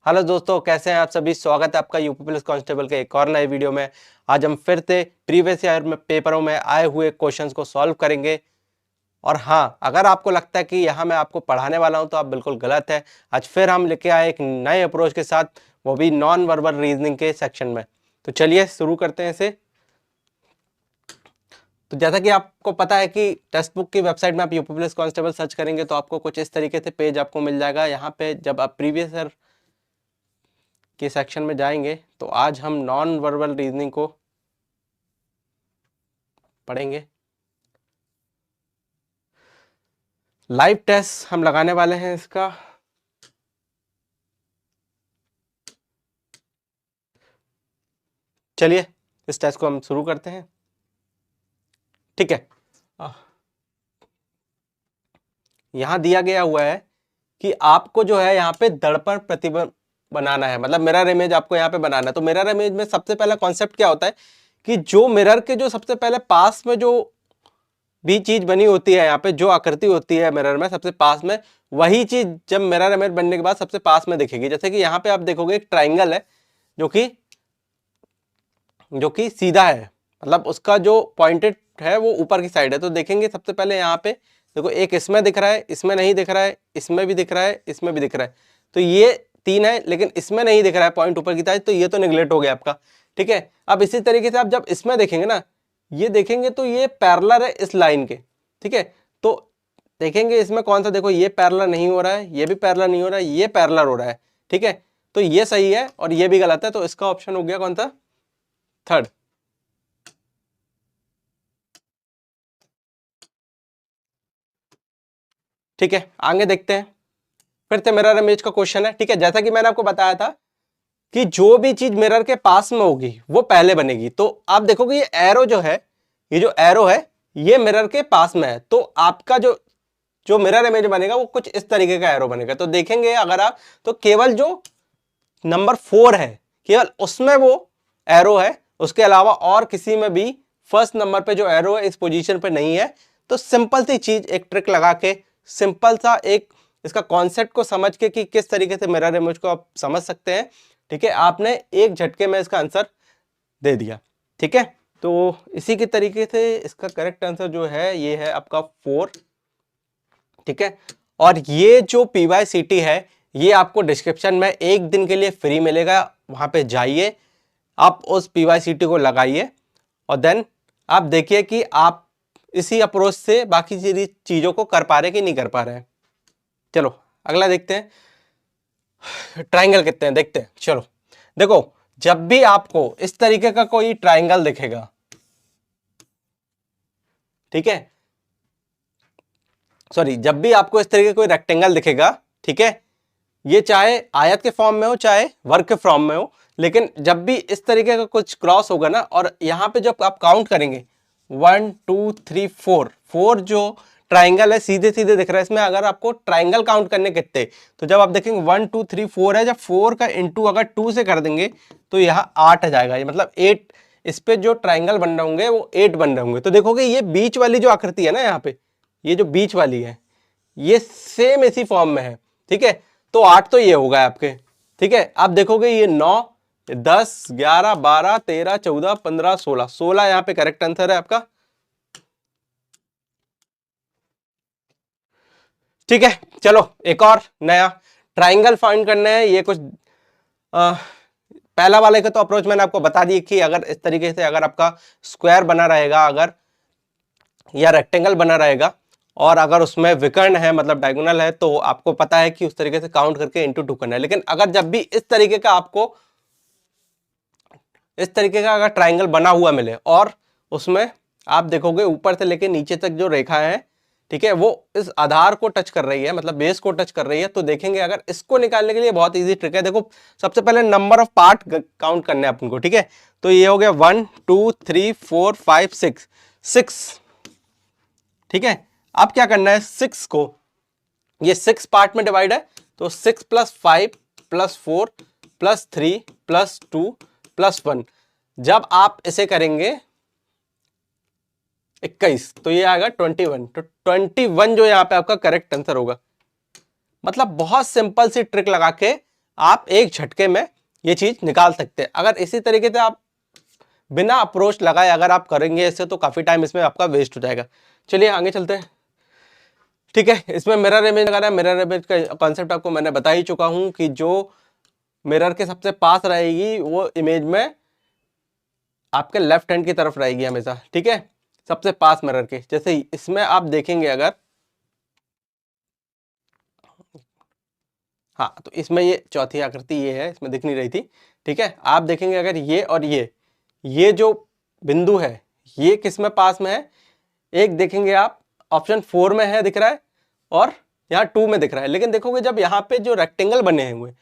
Hello दोस्तों, कैसे हैं आप सभी। स्वागत है आपका यूपी पुलिस कांस्टेबल के एक और नए वीडियो में। आज हम फिर से प्रीवियस ईयर में पेपरों में आए हुए क्वेश्चंस को सॉल्व करेंगे। और हाँ, अगर आपको लगता है कि यहाँ मैं आपको पढ़ाने वाला हूँ तो आप बिल्कुल गलत है। आज फिर हम लेके आए एक नए अप्रोच के साथ, वो भी नॉन वर्बल रीजनिंग के सेक्शन में। तो चलिए शुरू करते हैं इसे। तो जैसा कि आपको पता है कि टेक्स्ट बुक की वेबसाइट में आप यूपी पुलिस कांस्टेबल सर्च करेंगे तो आपको कुछ इस तरीके से पेज आपको मिल जाएगा। यहाँ पे जब आप प्रीवियस ईयर के सेक्शन में जाएंगे तो आज हम नॉन वर्बल रीजनिंग को पढ़ेंगे। लाइव टेस्ट हम लगाने वाले हैं इसका। चलिए इस टेस्ट को हम शुरू करते हैं। ठीक है, यहां दिया गया हुआ है कि आपको जो है यहाँ पे दर्पण प्रतिबिंब बनाना है, मतलब मिरर इमेज आपको यहाँ पे बनाना है। तो मिरर इमेज में सबसे पहला कॉन्सेप्ट क्या होता है कि जो मिरर के जो सबसे पहले पास में जो भी चीज बनी होती है, यहाँ पे जो आकृति होती है मिरर में सबसे पास में, वही चीज जब मिरर इमेज बनने के बाद सबसे पास में दिखेगी। जैसे कि यहाँ पे आप देखोगे एक ट्राइंगल है जो कि सीधा है, मतलब उसका जो पॉइंटेड है वो ऊपर की साइड है। तो देखेंगे सबसे पहले यहाँ पे देखो, एक इसमें दिख रहा है, इसमें नहीं दिख रहा है, इसमें भी दिख रहा है, इसमें भी दिख रहा है। तो ये तीन है, लेकिन इसमें नहीं दिख रहा है पॉइंट ऊपर की साइड, तो ये तो निगलेक्ट हो गया आपका। ठीक है, अब इसी तरीके से आप जब इसमें देखेंगे ना, ये देखेंगे तो ये पैरेलल है इस लाइन के। ठीक है, तो देखेंगे इसमें कौन सा, देखो ये पैरेलल नहीं हो रहा है, ये भी पैरेलल नहीं हो रहा है, ये पैरेलल हो रहा है। ठीक है, तो ये सही है और ये भी गलत है। तो इसका ऑप्शन हो गया कौन सा, थर्ड। ठीक है, आगे देखते हैं। फिर से मिरर इमेज का क्वेश्चन है। ठीक है, जैसा कि मैंने आपको बताया था कि जो भी चीज मिरर के पास में होगी वो पहले बनेगी। तो आप देखोगे ये एरो जो है, ये जो एरो है ये मिरर के पास में है, तो आपका जो जो मिरर इमेज बनेगा वो कुछ इस तरीके का एरो बनेगा। तो देखेंगे अगर आप, तो केवल जो नंबर 4 है केवल उसमें वो एरो है, उसके अलावा और किसी में भी फर्स्ट नंबर पे जो एरो है इस पोजीशन पे नहीं है। तो सिंपल सी चीज, एक ट्रिक लगा के, सिंपल सा एक इसका कॉन्सेप्ट को समझ के कि किस तरीके से मिरर इमेज को आप समझ सकते हैं। ठीक है, आपने एक झटके में इसका आंसर दे दिया। ठीक है, तो इसी के तरीके से इसका करेक्ट आंसर जो है ये है आपका 4। ठीक है, और ये जो PYCT है ये आपको डिस्क्रिप्शन में एक दिन के लिए फ्री मिलेगा, वहां पे जाइए, आप उस PYCT को लगाइए और देन आप देखिए कि आप इसी अप्रोच से बाकी चीजों को कर पा रहे कि नहीं कर पा रहे हैं। चलो अगला देखते हैं, ट्राइंगल कितने हैं देखते हैं। चलो देखो, जब भी आपको इस तरीके का कोई ट्राइंगल दिखेगा, ठीक है, सॉरी, जब भी आपको इस तरीके का कोई रेक्टेंगल दिखेगा, ठीक है, ये चाहे आयत के फॉर्म में हो चाहे वर्ग के फॉर्म में हो, लेकिन जब भी इस तरीके का कुछ क्रॉस होगा ना, और यहां पे जब आप काउंट करेंगे 1 2 3 4, 4 जो ट्राइंगल है सीधे सीधे दिख रहा है, इसमें अगर आपको ट्राइंगल काउंट करने कितने, तो जब आप देखेंगे 1 2 3 4 है, जब 4 का इंटू अगर 2 से कर देंगे तो यहाँ 8 आ जाएगा, मतलब 8, इस पे जो ट्राइंगल बन रहे होंगे वो 8 बन रहे होंगे। तो देखोगे ये बीच वाली जो आकृति है ना, यहाँ पे ये जो बीच वाली है ये सेम इसी फॉर्म में है। ठीक है, तो 8 तो ये होगा आपके। ठीक है, आप देखोगे ये 9 10 11 12 13 14 15 16, 16 यहाँ पे करेक्ट आंसर है आपका। ठीक है, चलो एक और नया ट्राइंगल फाइंड करना है। ये कुछ पहला वाले का तो अप्रोच मैंने आपको बता दी कि अगर इस तरीके से अगर आपका स्क्वायर बना रहेगा, अगर या रेक्टेंगल बना रहेगा और अगर उसमें विकर्ण है मतलब डायगोनल है, तो आपको पता है कि उस तरीके से काउंट करके इंटू 2 करना है। लेकिन अगर जब भी इस तरीके का आपको इस तरीके का अगर ट्राइंगल बना हुआ मिले और उसमें आप देखोगे ऊपर से लेके नीचे तक जो रेखा है, ठीक है, वो इस आधार को टच कर रही है, मतलब बेस को टच कर रही है, तो देखेंगे अगर इसको निकालने के लिए बहुत इजी ट्रिक है। देखो सबसे पहले नंबर ऑफ पार्ट काउंट करने हैं अपन को। ठीक है, तो ये हो गया 1 2 3 4 5 6, 6। ठीक है, अब क्या करना है, 6 को, ये 6 पार्ट में डिवाइड है, तो 6 + 5 + 4 + 3 + 2 + 1, जब आप इसे करेंगे 21 तो ये आएगा 21। तो 21 जो यहाँ पे आपका करेक्ट आंसर होगा। मतलब बहुत सिंपल सी ट्रिक लगा के आप एक झटके में ये चीज निकाल सकते हैं। अगर इसी तरीके से आप बिना अप्रोच लगाए अगर आप करेंगे ऐसे तो काफी टाइम इसमें आपका वेस्ट हो जाएगा। चलिए आगे चलते हैं। ठीक है, इसमें मिरर इमेज लगा रहा है। मिरर इमेज का कॉन्सेप्ट आपको मैंने बता ही चुका हूं कि जो मिरर के सबसे पास रहेगी वो इमेज में आपके लेफ्ट हैंड की तरफ रहेगी हमेशा। ठीक है, सबसे पास मिरर के। जैसे इसमें आप देखेंगे अगर, हाँ तो इसमें ये चौथी आकृति ये है, इसमें दिख नहीं रही थी। ठीक है, आप देखेंगे अगर ये और ये जो बिंदु है ये किस में पास में है, एक देखेंगे आप ऑप्शन 4 में है दिख रहा है, और यहाँ 2 में दिख रहा है। लेकिन देखोगे जब यहाँ पे जो रेक्टेंगल बने हुए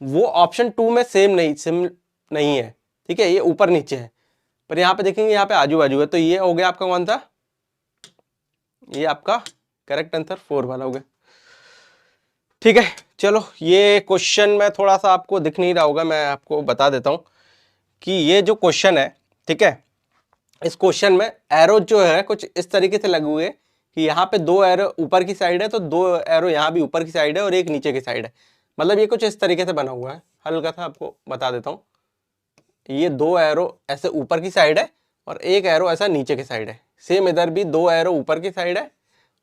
वो ऑप्शन 2 में सेम नहीं है। ठीक है, ये ऊपर नीचे है, पर यहाँ पे देखेंगे यहाँ पे आजू बाजू है। तो ये हो गया आपका कौन सा, ये आपका करेक्ट आंसर 4 वाला हो गया। ठीक है, चलो ये क्वेश्चन में थोड़ा सा आपको दिख नहीं रहा होगा, मैं आपको बता देता हूं कि ये जो क्वेश्चन है, ठीक है, इस क्वेश्चन में एरो जो है कुछ इस तरीके से लगे हुए हैं कि यहाँ पे 2 एरो ऊपर की साइड है, तो 2 एरो यहाँ भी ऊपर की साइड है और एक नीचे की साइड है। मतलब ये कुछ इस तरीके से बना हुआ है। हल्का सा आपको बता देता हूँ, ये 2 एरो ऐसे ऊपर की साइड है और एक एरो ऐसा नीचे की साइड है। सेम इधर भी 2 एरो ऊपर की साइड है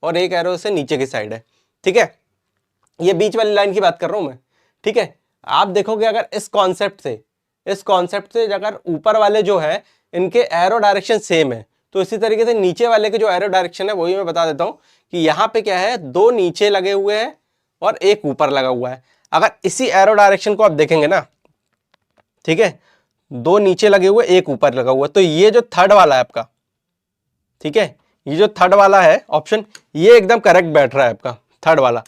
और एक एरो से नीचे की साइड है। ठीक है, ये बीच वाली लाइन की बात कर रहा हूं मैं। ठीक है, आप देखोगे अगर इस कॉन्सेप्ट से अगर ऊपर वाले जो है इनके एरो डायरेक्शन सेम है, तो इसी तरीके से नीचे वाले के जो एरो डायरेक्शन है वही मैं बता देता हूं कि यहाँ पे क्या है, 2 नीचे लगे हुए हैं और एक ऊपर लगा हुआ है। अगर इसी एरो डायरेक्शन को आप देखेंगे ना, ठीक है, 2 नीचे लगे हुए एक ऊपर लगा हुआ, तो ये जो थर्ड वाला है आपका, ठीक है, ये जो थर्ड वाला है ऑप्शन, ये एकदम करेक्ट बैठ रहा है आपका थर्ड वाला।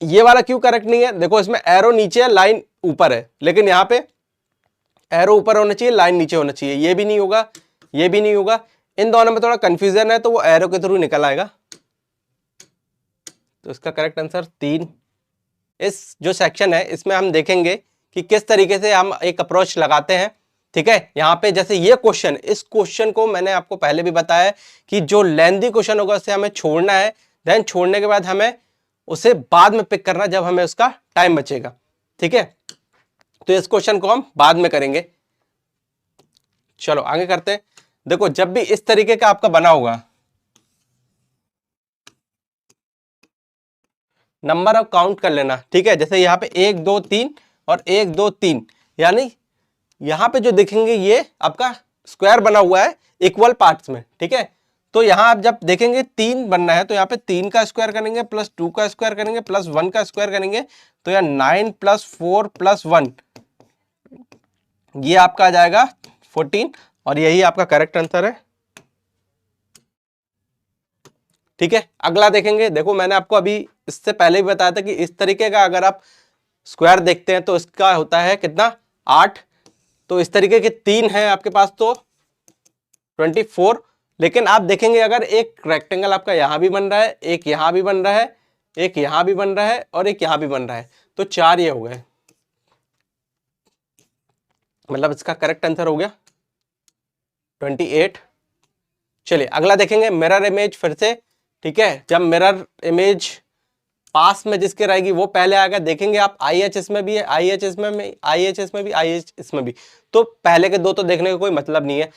ये वाला क्यों करेक्ट नहीं है, देखो इसमें एरो नीचे है लाइन ऊपर है, लेकिन यहाँ पे एरो ऊपर होना चाहिए लाइन नीचे होना चाहिए। ये भी नहीं होगा, ये भी नहीं होगा, इन दोनों में थोड़ा कंफ्यूजन है, तो वो एरो के थ्रू निकल आएगा। तो इसका करेक्ट आंसर 3। इस जो सेक्शन है इसमें हम देखेंगे कि किस तरीके से हम एक अप्रोच लगाते हैं। ठीक है, यहाँ पे जैसे ये क्वेश्चन, इस क्वेश्चन को मैंने आपको पहले भी बताया कि जो लेंथी क्वेश्चन होगा उसे हमें छोड़ना है, देन छोड़ने के बाद हमें उसे बाद में पिक करना जब हमें उसका टाइम बचेगा। ठीक है, तो इस क्वेश्चन को हम बाद में करेंगे। चलो आगे करते हैं। देखो जब भी इस तरीके का आपका बना होगा, नंबर ऑफ काउंट कर लेना। ठीक है, जैसे यहाँ पे 1 2 3 और 1 2 3, यानी यहाँ पे जो देखेंगे ये आपका स्क्वायर बना हुआ है इक्वल पार्ट्स में। ठीक है, तो यहाँ आप जब देखेंगे 3 बनना है, तो यहाँ पे 3 का स्क्वायर करेंगे प्लस 2 का स्क्वायर करेंगे प्लस 1 का स्क्वायर करेंगे, तो यहाँ 9 + 4 + 1, ये आपका आ जाएगा 14, और यही आपका करेक्ट आंसर है। ठीक है, अगला देखेंगे। देखो मैंने आपको अभी इससे पहले भी बताया था कि इस तरीके का अगर आप स्क्वायर देखते हैं तो इसका होता है कितना, 8। तो इस तरीके के 3 है आपके पास तो 24। लेकिन आप देखेंगे अगर एक रेक्टेंगल आपका यहां भी बन रहा है, एक यहां भी बन रहा है, एक यहां भी बन रहा है और एक यहां भी बन रहा है, तो 4 ये हो गए। मतलब इसका करेक्ट आंसर हो गया 28। चलिए अगला देखेंगे, मिरर इमेज फिर से। ठीक है, जब मिरर इमेज पास में जिसके रहेगी वो पहले आएगा। देखेंगे आप IHS में भी है, IHS में भी, IHS में भी, IHS में भी, तो पहले के 2 तो देखने का कोई मतलब नहीं है।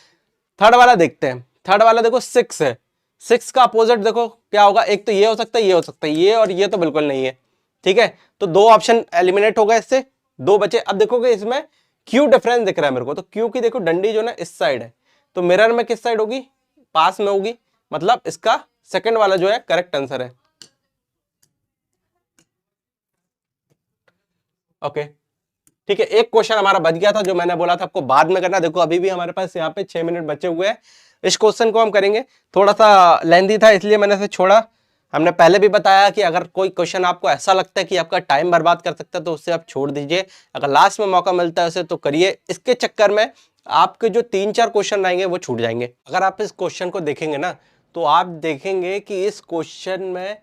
थर्ड वाला देखते हैं। थर्ड वाला देखो 6 है, 6 का अपोजिट देखो क्या होगा, एक तो ये हो सकता है, ये हो सकता है, ये और ये तो बिल्कुल नहीं है। ठीक है, तो 2 ऑप्शन एलिमिनेट हो गए, इससे 2 बचे। अब देखोगे इसमें क्यू डिफरेंस दिख रहा है मेरे को, तो क्यू की देखो डंडी जो ना इस साइड है, तो मिरर में किस साइड होगी, पास में होगी, मतलब इसका सेकंड वाला जो है करेक्ट आंसर है। ओके, ठीक है, एक क्वेश्चन हमारा बच गया था जो मैंने बोला था आपको बाद में करना। देखो अभी भी हमारे पास यहाँ पे 6 मिनट बचे हुए हैं। इस क्वेश्चन को हम करेंगे, थोड़ा सा लेंथी था इसलिए मैंने इसे छोड़ा। हमने पहले भी बताया कि अगर कोई क्वेश्चन आपको ऐसा लगता है कि आपका टाइम बर्बाद कर सकता है तो उससे आप छोड़ दीजिए, अगर लास्ट में मौका मिलता है उसे तो करिए। इसके चक्कर में आपके जो 3-4 क्वेश्चन रहेंगे वो छूट जाएंगे। अगर आप इस क्वेश्चन को देखेंगे ना, तो आप देखेंगे कि इस क्वेश्चन में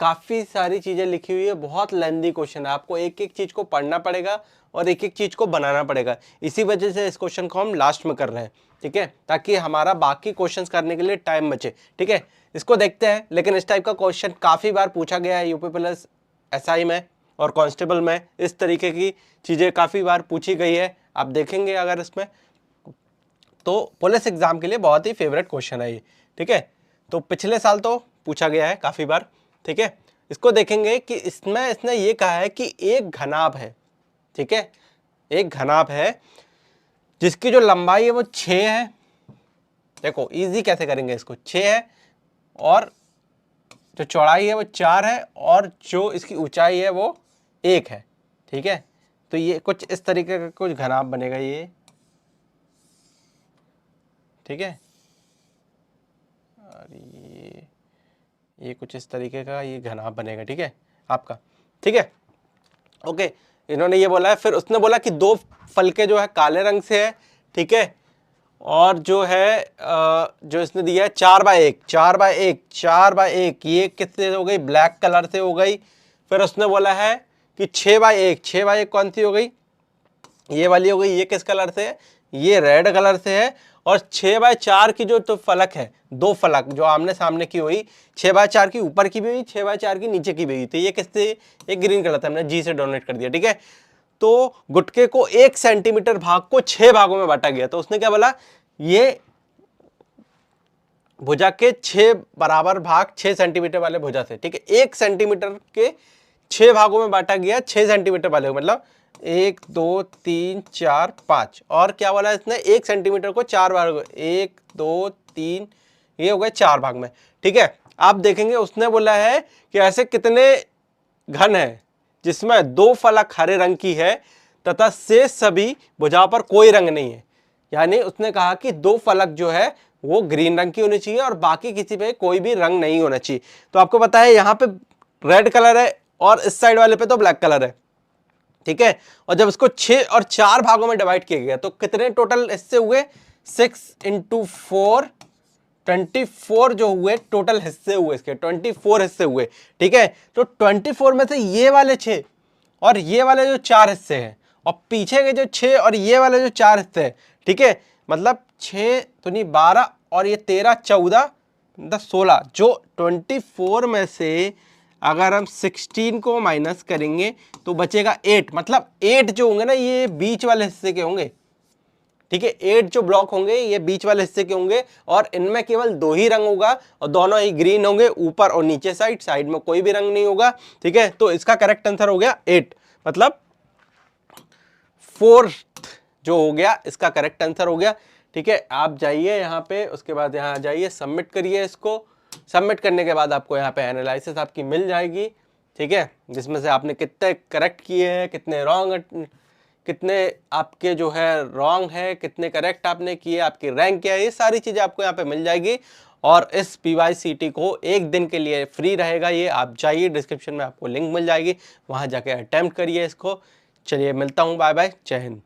काफी सारी चीजें लिखी हुई है, बहुत लेंथी क्वेश्चन है, आपको एक एक चीज को पढ़ना पड़ेगा और एक एक चीज को बनाना पड़ेगा। इसी वजह से इस क्वेश्चन को हम लास्ट में कर रहे हैं। ठीक है, ताकि हमारा बाकी क्वेश्चंस करने के लिए टाइम बचे। ठीक है, इसको देखते हैं। लेकिन इस टाइप का क्वेश्चन काफी बार पूछा गया है UP+ SI में, और कांस्टेबल में इस तरीके की चीज़ें काफ़ी बार पूछी गई है। आप देखेंगे अगर इसमें तो पुलिस एग्जाम के लिए बहुत ही फेवरेट क्वेश्चन है ये, ठीक है। तो पिछले साल तो पूछा गया है काफ़ी बार, ठीक है। इसको देखेंगे कि इसमें इसने ये कहा है कि एक घनाभ है, ठीक है, एक घनाभ है जिसकी जो लंबाई है वो 6 है। देखो इजी कैसे करेंगे इसको, 6 है और जो चौड़ाई है वो 4 है और जो इसकी ऊंचाई है वो 1 है, ठीक है। तो ये कुछ इस तरीके का कुछ घनाभ बनेगा ये, ठीक है। और ये कुछ इस तरीके का ये घनाभ बनेगा, ठीक है आपका, ठीक है, ओके। इन्होंने ये बोला है, फिर उसने बोला कि 2 फलके जो है काले रंग से है, ठीक है, और जो है जो इसने दिया है 4x1, 4x1, 4x1, ये किससे हो गई, ब्लैक कलर से हो गई। फिर उसने बोला है कि 6x1, 6x1 कौन सी हो गई, ये वाली हो गई। ये किस कलर से है, ये रेड कलर से है। और 6x4 की जो तो फलक है, 2 फलक जो आमने सामने की हुई, 6x4 की ऊपर की भी हुई, 6x4 की नीचे की भी हुई, तो ये किससे, ये ग्रीन कलर था, हमने जी से डोनेट कर दिया, ठीक है। तो गुटके को 1 सेंटीमीटर भाग को 6 भागों में बांटा गया। तो उसने क्या बोला, ये भुजा के 6 बराबर भाग 6 सेंटीमीटर वाले भुजा से, ठीक है, 1 सेंटीमीटर के 6 भागों में बांटा गया, 6 सेंटीमीटर वाले, मतलब 1 2 3 4 5। और क्या बोला इसने, 1 सेंटीमीटर को 4 भाग, 1 2 3, ये हो गए 4 भाग में, ठीक है। आप देखेंगे उसने बोला है कि ऐसे कितने घन है जिसमें 2 फलक हरे रंग की है तथा शेष सभी भुजाओं पर कोई रंग नहीं है। यानी उसने कहा कि 2 फलक जो है वो ग्रीन रंग की होनी चाहिए और बाकी किसी पे कोई भी रंग नहीं होना चाहिए। तो आपको पता है यहाँ पे रेड कलर है और इस साइड वाले पे तो ब्लैक कलर है, ठीक है। और जब इसको 6 और 4 भागों में डिवाइड किया गया तो कितने टोटल हिस्से हुए, 6 × 4 24 जो हुए टोटल हिस्से हुए, इसके 24 हिस्से हुए, ठीक है। तो 24 में से ये वाले 6 और ये वाले जो 4 हिस्से हैं और पीछे के जो 6 और ये वाले जो 4 हिस्से हैं, ठीक है, मतलब 6 तो नहीं 12 और ये 13 14 16, जो 24 में से अगर हम 16 को माइनस करेंगे तो बचेगा 8, मतलब 8 जो होंगे ना ये बीच वाले हिस्से के होंगे, ठीक है। 8 जो ब्लॉक होंगे ये बीच वाले हिस्से के होंगे और इनमें केवल 2 ही रंग होगा और दोनों ही ग्रीन होंगे, ऊपर और नीचे साइड में कोई भी रंग नहीं होगा, ठीक है। तो इसका करेक्ट आंसर हो गया 8, मतलब 4th जो हो गया इसका करेक्ट आंसर हो गया, ठीक है। आप जाइए यहाँ पे, उसके बाद यहाँ आ जाइए, सबमिट करिए इसको। सबमिट करने के बाद आपको यहाँ पे एनालिसिस आपकी मिल जाएगी, ठीक है, जिसमें से आपने कितने करेक्ट किए हैं, कितने रॉन्ग, कितने आपके जो है रॉन्ग है, कितने करेक्ट आपने किए, आपकी रैंक क्या है, ये सारी चीज़ें आपको यहाँ पे मिल जाएगी। और इस PYCT को 1 दिन के लिए फ्री रहेगा ये, आप जाइए डिस्क्रिप्शन में आपको लिंक मिल जाएगी, वहाँ जाके अटेम्प्ट करिए इसको। चलिए मिलता हूँ, बाय बाय, जय हिंद।